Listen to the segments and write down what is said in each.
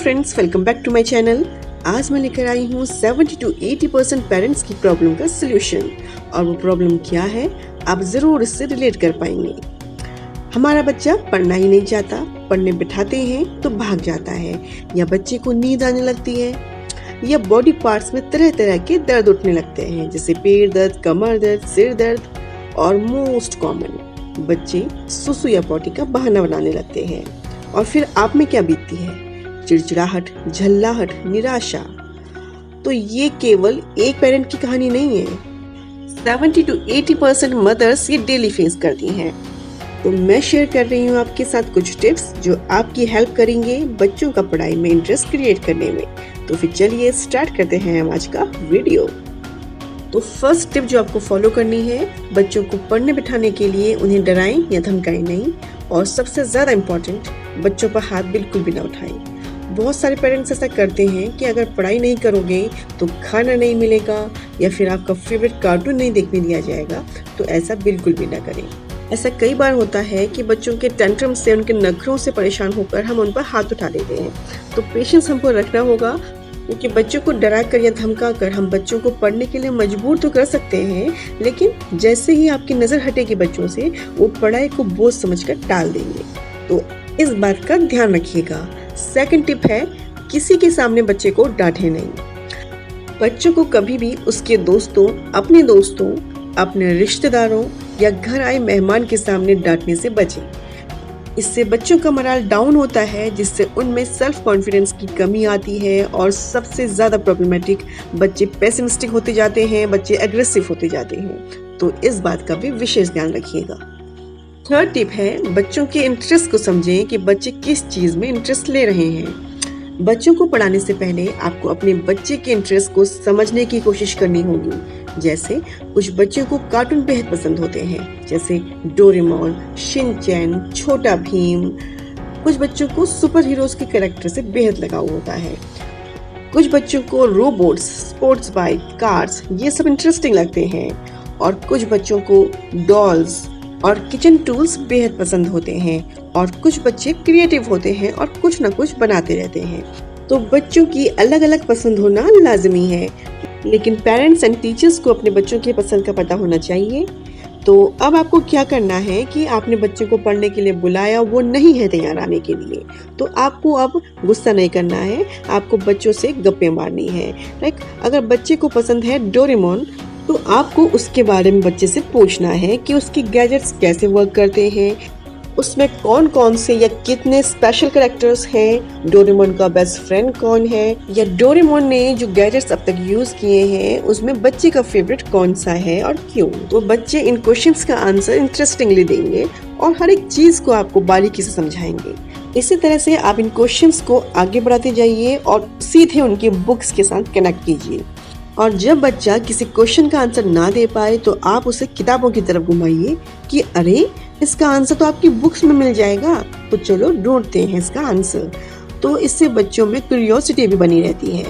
Friends, welcome back to my channel. आज मैं लेकर आई हूँ 70 to 80% पेरेंट्स की प्रॉब्लम का सलूशन। और वो प्रॉब्लम क्या है, आप ज़रूर इससे रिलेट कर पाएंगे। हमारा बच्चा पढ़ना ही नहीं चाहता, पढ़ने बिठाते हैं तो भाग जाता है, या बच्चे को नींद आने लगती है, या बॉडी पार्ट्स में तरह तरह के दर्द उठने लगते हैं, जैसे पेट दर्द, कमर दर्द, सिर दर्द, और मोस्ट कॉमन बच्चे सुसु या पॉटी का बहाना बनाने लगते हैं। और फिर आप में क्या बीतती है? चिड़चिड़ाहट, झल्लाहट, निराशा। तो ये केवल एक पेरेंट की कहानी नहीं है, 70 to 80% मदर्स ये डेली फेस करती हैं। तो मैं शेयर कर रही हूँ आपके साथ कुछ टिप्स जो आपकी हेल्प करेंगे बच्चों का पढ़ाई में इंटरेस्ट क्रिएट करने में। तो फिर चलिए स्टार्ट करते हैं हम आज का वीडियो। तो फर्स्ट टिप जो आपको फॉलो करनी है, बच्चों को पढ़ने बिठाने के लिए उन्हें डराएं या धमकाएं नहीं। और सबसे ज़्यादा इम्पोर्टेंट, बच्चों पर हाथ बिल्कुल भी ना उठाएं। बहुत सारे पेरेंट्स ऐसा करते हैं कि अगर पढ़ाई नहीं करोगे तो खाना नहीं मिलेगा, या फिर आपका फेवरेट कार्टून नहीं देखने दिया जाएगा। तो ऐसा बिल्कुल भी ना करें। ऐसा कई बार होता है कि बच्चों के टेंट्रम से, उनके नखरों से परेशान होकर हम उन पर हाथ उठा देते हैं। तो पेशेंस हमको रखना होगा, क्योंकि बच्चों को डरा कर या धमका कर हम बच्चों को पढ़ने के लिए मजबूर तो कर सकते हैं, लेकिन जैसे ही आपकी नज़र हटेगी बच्चों से, वो पढ़ाई को बोझ समझकर टाल देंगे। तो इस बात का ध्यान रखिएगा। सेकंड टिप है, किसी के सामने बच्चे को डांटे नहीं। बच्चों को कभी भी उसके दोस्तों, अपने रिश्तेदारों या घर आए मेहमान के सामने डांटने से बचें। इससे बच्चों का मोरल डाउन होता है, जिससे उनमें सेल्फ कॉन्फिडेंस की कमी आती है। और सबसे ज़्यादा प्रॉब्लमेटिक, बच्चे पेसिमिस्टिक होते जाते हैं, बच्चे एग्रेसिव होते जाते हैं। तो इस बात का भी विशेष ध्यान रखिएगा। थर्ड टिप है, बच्चों के इंटरेस्ट को समझें कि बच्चे किस चीज़ में इंटरेस्ट ले रहे हैं। बच्चों को पढ़ाने से पहले आपको अपने बच्चे के इंटरेस्ट को समझने की कोशिश करनी होगी। जैसे कुछ बच्चों को कार्टून बेहद पसंद होते हैं, जैसे डोरेमोन, शिनचैन, छोटा भीम। कुछ बच्चों को सुपर हीरोज के कैरेक्टर से बेहद लगाव होता है। कुछ बच्चों को रोबोट्स, स्पोर्ट्स बाइक, कार्स, ये सब इंटरेस्टिंग लगते हैं। और कुछ बच्चों को डॉल्स और किचन टूल्स बेहद पसंद होते हैं। और कुछ बच्चे क्रिएटिव होते हैं और कुछ ना कुछ बनाते रहते हैं। तो बच्चों की अलग अलग पसंद होना लाजमी है, लेकिन पेरेंट्स एंड टीचर्स को अपने बच्चों की पसंद का पता होना चाहिए। तो अब आपको क्या करना है कि आपने बच्चे को पढ़ने के लिए बुलाया, वो नहीं है तैयार आने के लिए, तो आपको अब गुस्सा नहीं करना है, आपको बच्चों से गप्पे मारनी है। लाइक अगर बच्चे को पसंद है डोरेमोन, तो आपको उसके बारे में बच्चे से पूछना है कि उसके गैजेट्स कैसे वर्क करते हैं, उसमें कौन कौन से या कितने स्पेशल कैरेक्टर्स हैं, डोरेमोन का बेस्ट फ्रेंड कौन है, या डोरेमोन ने जो गैजेट्स अब तक यूज किए हैं उसमें बच्चे का फेवरेट कौन सा है और क्यों। तो बच्चे इन क्वेश्चंस का आंसर इंटरेस्टिंगली देंगे और हर एक चीज को आपको बारीकी से समझाएंगे। इसी तरह से आप इन क्वेश्चंस को आगे बढ़ाते जाइए और सीधे उनके बुक्स के साथ कनेक्ट कीजिए। और जब बच्चा किसी क्वेश्चन का आंसर ना दे पाए तो आप उसे किताबों की तरफ घुमाइए कि अरे, इसका आंसर तो आपकी बुक्स में मिल जाएगा, तो चलो ढूंढते हैं इसका आंसर। तो इससे बच्चों में क्यूरियोसिटी भी बनी रहती है।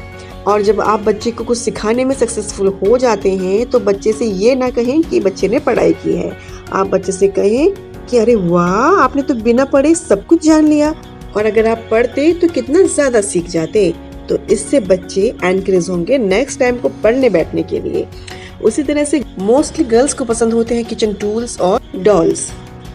और जब आप बच्चे को कुछ सिखाने में सक्सेसफुल हो जाते हैं, तो बच्चे से ये ना कहें कि बच्चे ने पढ़ाई की है। आप बच्चे से कहें कि अरे वाह, आपने तो बिना पढ़े सब कुछ जान लिया, और अगर आप पढ़ते तो कितना ज्यादा सीख जाते। तो इससे बच्चे एनकरेज होंगे नेक्स्ट टाइम को पढ़ने बैठने के लिए। उसी तरह से मोस्टली गर्ल्स को पसंद होते हैं किचन टूल्स और डॉल्स।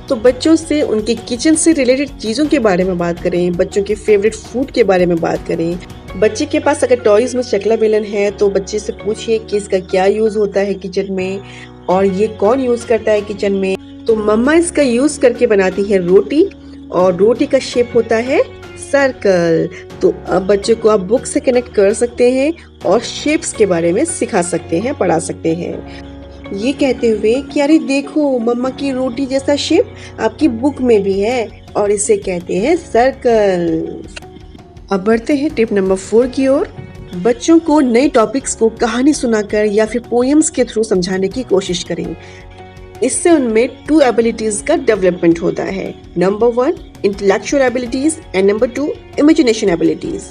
तो बच्चों से उनके किचन से रिलेटेड चीज़ों के बारे में बात करें, बच्चों के फेवरेट फूड के बारे में बात करें। बच्चे के पास अगर टॉयज में चकला बेलन है, तो बच्चे से पूछिए कि इसका क्या यूज होता है किचन में, और ये कौन यूज करता है किचन में। तो मम्मा इसका यूज करके बनाती है रोटी, और रोटी का शेप होता है सर्कल। तो अब बच्चे को आप बुक से कनेक्ट कर सकते हैं और शेप्स के बारे में सिखा सकते हैं, पढ़ा सकते हैं, ये कहते हुए कि अरे देखो, मम्मा की रोटी जैसा शेप आपकी बुक में भी है, और इसे कहते हैं सर्कल। अब बढ़ते हैं टिप नंबर 4 की ओर। बच्चों को नए टॉपिक्स को कहानी सुनाकर या फिर पोएम्स के थ्रू समझाने की कोशिश करें। इससे उनमें 2 एबिलिटीज का डेवलपमेंट होता है। Number 1 intellectual abilities and number 2 imagination abilities.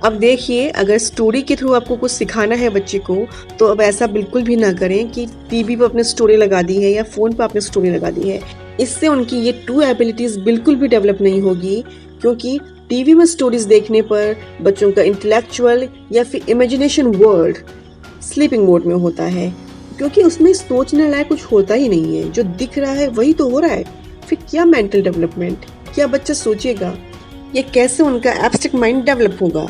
अब देखिए, अगर स्टोरी के थ्रू आपको कुछ सिखाना है बच्चे को, तो अब ऐसा बिल्कुल भी ना करें कि टीवी पर अपने स्टोरी लगा दी है या फोन पर आपने स्टोरी लगा दी है। इससे उनकी ये 2 एबिलिटीज बिल्कुल भी डेवलप नहीं होगी, क्योंकि टीवी में स्टोरीज देखने पर बच्चों का इंटेलेक्चुअल या फिर इमेजिनेशन वर्ल्ड स्लीपिंग मोड में होता है, क्योंकि उसमें सोचने लायक कुछ होता ही नहीं है। जो दिख रहा है वही तो हो रहा है। फिर क्या मेंटल डेवलपमेंट, क्या बच्चा सोचेगा, ये कैसे उनका एब्स्ट्रैक्ट माइंड डेवलप होगा।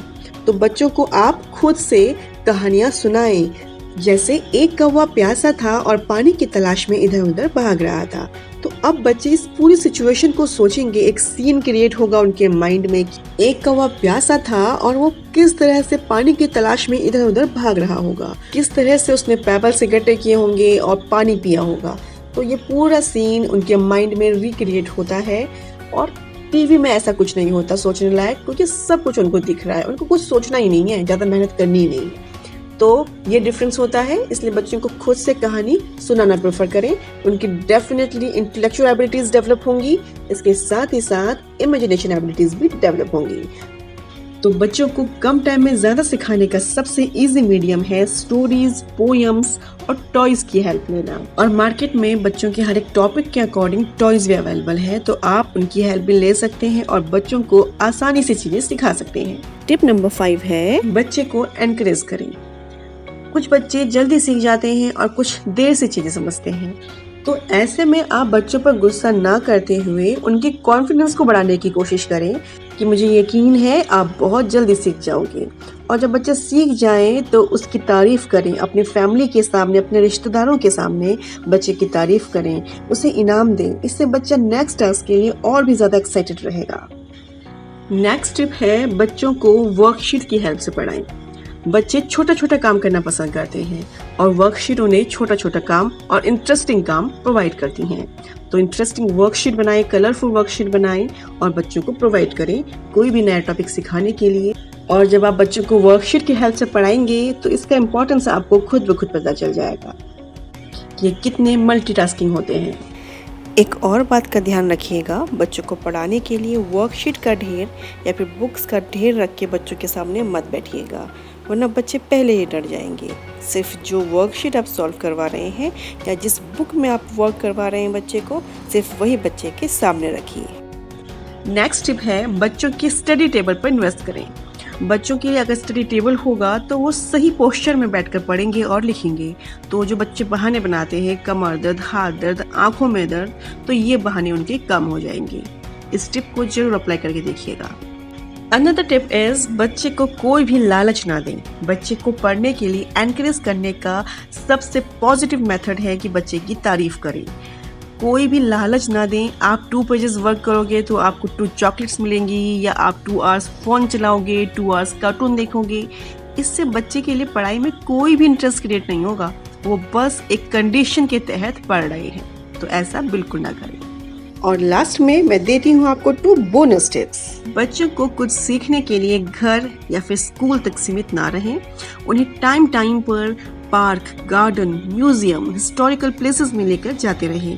तो बच्चों को आप खुद से कहानियां सुनाएं, जैसे एक कौवा प्यासा था और पानी की तलाश में इधर उधर भाग रहा था। तो अब बच्चे इस पूरी सिचुएशन को सोचेंगे, एक सीन क्रिएट होगा उनके माइंड में। एक कौवा प्यासा था और वो किस तरह से पानी की तलाश में इधर उधर भाग रहा होगा, किस तरह से उसने पेबल से गड्ढे किए होंगे और पानी पिया होगा। तो ये पूरा सीन उनके माइंड में रिक्रिएट होता है। और टीवी में ऐसा कुछ नहीं होता सोचने लायक, क्योंकि सब कुछ उनको दिख रहा है, उनको कुछ सोचना ही नहीं है, ज्यादा मेहनत करनी ही नहीं है। तो ये डिफरेंस होता है, इसलिए बच्चों को खुद से कहानी सुनाना प्रेफर करें। उनकी डेफिनेटली इंटेलेक्चुअल एबिलिटीज डेवलप होंगी, इसके साथ ही साथ इमेजिनेशन एबिलिटीज भी डेवलप होंगी। तो बच्चों को कम टाइम में ज्यादा सिखाने का सबसे इजी मीडियम है स्टोरीज, पोएम्स और टॉयज की हेल्प लेना। और मार्केट में बच्चों के हर एक टॉपिक के अकॉर्डिंग टॉयज भी अवेलेबल है, तो आप उनकी हेल्प भी ले सकते हैं और बच्चों को आसानी से चीजें सिखा सकते हैं। टिप नंबर 5 है बच्चे को एनकरेज करें। कुछ बच्चे जल्दी सीख जाते हैं और कुछ देर से चीजें समझते हैं, तो ऐसे में आप बच्चों पर गुस्सा ना करते हुए उनके कॉन्फिडेंस को बढ़ाने की कोशिश करें कि मुझे यकीन है आप बहुत जल्दी सीख जाओगे। और जब बच्चा सीख जाए तो उसकी तारीफ करें, अपनी फैमिली के सामने, अपने रिश्तेदारों के सामने बच्चे की तारीफ करें, उसे इनाम दें। इससे बच्चा नेक्स्ट टास्क के लिए और भी ज्यादा एक्साइटेड रहेगा। नेक्स्ट टिप है बच्चों को वर्कशीट की हेल्प से पढ़ाएं। बच्चे छोटा छोटा काम करना पसंद करते हैं और वर्कशीट उन्हें छोटा छोटा काम और इंटरेस्टिंग काम प्रोवाइड करती हैं। तो इंटरेस्टिंग वर्कशीट बनाएं, कलरफुल वर्कशीट बनाएं और बच्चों को प्रोवाइड करें कोई भी नया टॉपिक सिखाने के लिए। और जब आप बच्चों को वर्कशीट की हेल्प से पढ़ाएंगे तो इसका इम्पोर्टेंस आपको खुद ब खुद पता चल जाएगा कि ये कितने मल्टीटास्किंग होते हैं। एक और बात का ध्यान रखिएगा, बच्चों को पढ़ाने के लिए वर्कशीट का ढेर या फिर बुक्स का ढेर रख के बच्चों के सामने मत बैठिएगा, वरना बच्चे पहले ही डर जाएंगे। सिर्फ जो वर्कशीट आप सॉल्व करवा रहे हैं या जिस बुक में आप वर्क करवा रहे हैं बच्चे को, सिर्फ वही बच्चे के सामने रखिए। नेक्स्ट टिप है बच्चों की स्टडी टेबल पर इन्वेस्ट करें। बच्चों के लिए अगर स्टडी टेबल होगा तो वो सही पोस्चर में बैठकर पढ़ेंगे और लिखेंगे। तो जो बच्चे बहाने बनाते हैं, कमर दर्द, हाथ दर्द, आंखों में दर्द, तो ये बहाने उनके कम हो जाएंगे। इस टिप को जरूर अप्लाई करके देखिएगा। अनदर टिप इज बच्चे को कोई भी लालच ना दें। बच्चे को पढ़ने के लिए एनकरेज करने का सबसे पॉजिटिव मेथड है कि बच्चे की तारीफ करें। कोई भी लालच ना दें। आप 2 पेजेस वर्क करोगे तो आपको 2 चॉकलेट्स मिलेंगी, या आप 2 आवर्स फोन चलाओगे, 2 आवर्स कार्टून देखोगे। इससे बच्चे के लिए पढ़ाई में कोई भी इंटरेस्ट क्रिएट नहीं होगा, वो बस एक कंडीशन के तहत पढ़ रहे हैं। तो ऐसा बिल्कुल ना करें। और लास्ट में मैं देती हूँ आपको 2 बोनस टिप्स। बच्चों को कुछ सीखने के लिए घर या फिर स्कूल तक सीमित ना रहें। उन्हें टाइम टाइम पर park, garden, museum, historical places में लेकर जाते रहें,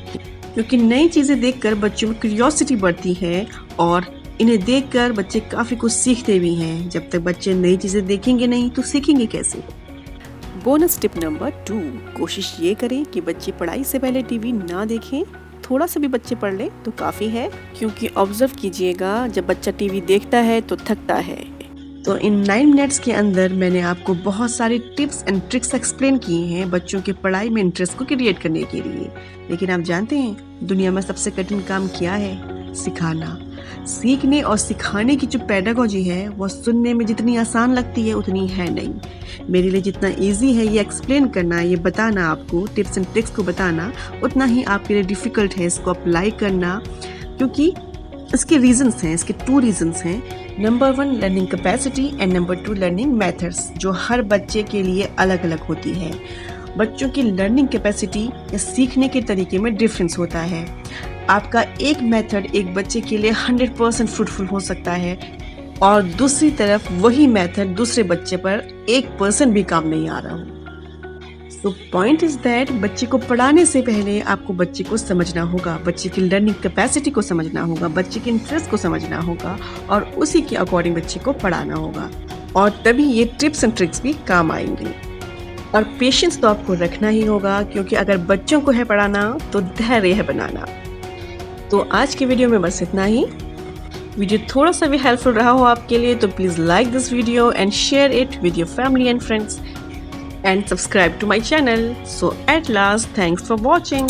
क्योंकि नई चीजें देखकर बच्चों में क्यूरियोसिटी बढ़ती है और इन्हें देखकर बच्चे काफी कुछ सीखते भी हैं। जब तक बच्चे नई चीजें देखेंगे नहीं तो सीखेंगे कैसे। बोनस टिप नंबर 2, कोशिश ये करें कि बच्चे पढ़ाई से पहले टीवी ना देखें। थोड़ा सा भी बच्चे पढ़ ले तो काफ़ी है, क्योंकि ऑब्जर्व कीजिएगा जब बच्चा टीवी देखता है तो थकता है। तो इन 9 मिनट्स के अंदर मैंने आपको बहुत सारे टिप्स एंड ट्रिक्स एक्सप्लेन किए हैं बच्चों के पढ़ाई में इंटरेस्ट को क्रिएट करने के लिए। लेकिन आप जानते हैं दुनिया में सबसे कठिन काम क्या है? सिखाना। सीखने और सिखाने की जो पेडागोजी है वो सुनने में जितनी आसान लगती है उतनी है नहीं। मेरे लिए जितना इजी है ये एक्सप्लेन करना, ये बताना, आपको टिप्स एंड ट्रिक्स को बताना, उतना ही आपके लिए डिफिकल्ट है इसको अप्लाई करना, क्योंकि इसके रीजंस हैं, इसके 2 रीजंस हैं। Number 1 learning capacity and number 2 learning methods, जो हर बच्चे के लिए अलग अलग होती है। बच्चों की लर्निंग कैपेसिटी या सीखने के तरीके में डिफरेंस होता है। आपका एक मेथड एक बच्चे के लिए 100% फ्रूटफुल हो सकता है और दूसरी तरफ वही मेथड दूसरे बच्चे पर 1% भी काम नहीं आ रहा हो। So point is that बच्चे को पढ़ाने से पहले आपको बच्चे को समझना होगा, बच्चे की लर्निंग कैपेसिटी को समझना होगा, बच्चे के इंटरेस्ट को समझना होगा और उसी के अकॉर्डिंग बच्चे को पढ़ाना होगा, और तभी ये टिप्स एंड ट्रिक्स भी काम आएंगे। और पेशेंस तो आपको रखना ही होगा, क्योंकि अगर बच्चों को है पढ़ाना तो धैर्य है बनाना। तो आज की वीडियो में बस इतना ही। वीडियो थोड़ा सा भी हेल्पफुल रहा हो आपके लिए तो please like this video and share it with your family and friends and subscribe to my channel. So at last, thanks for watching.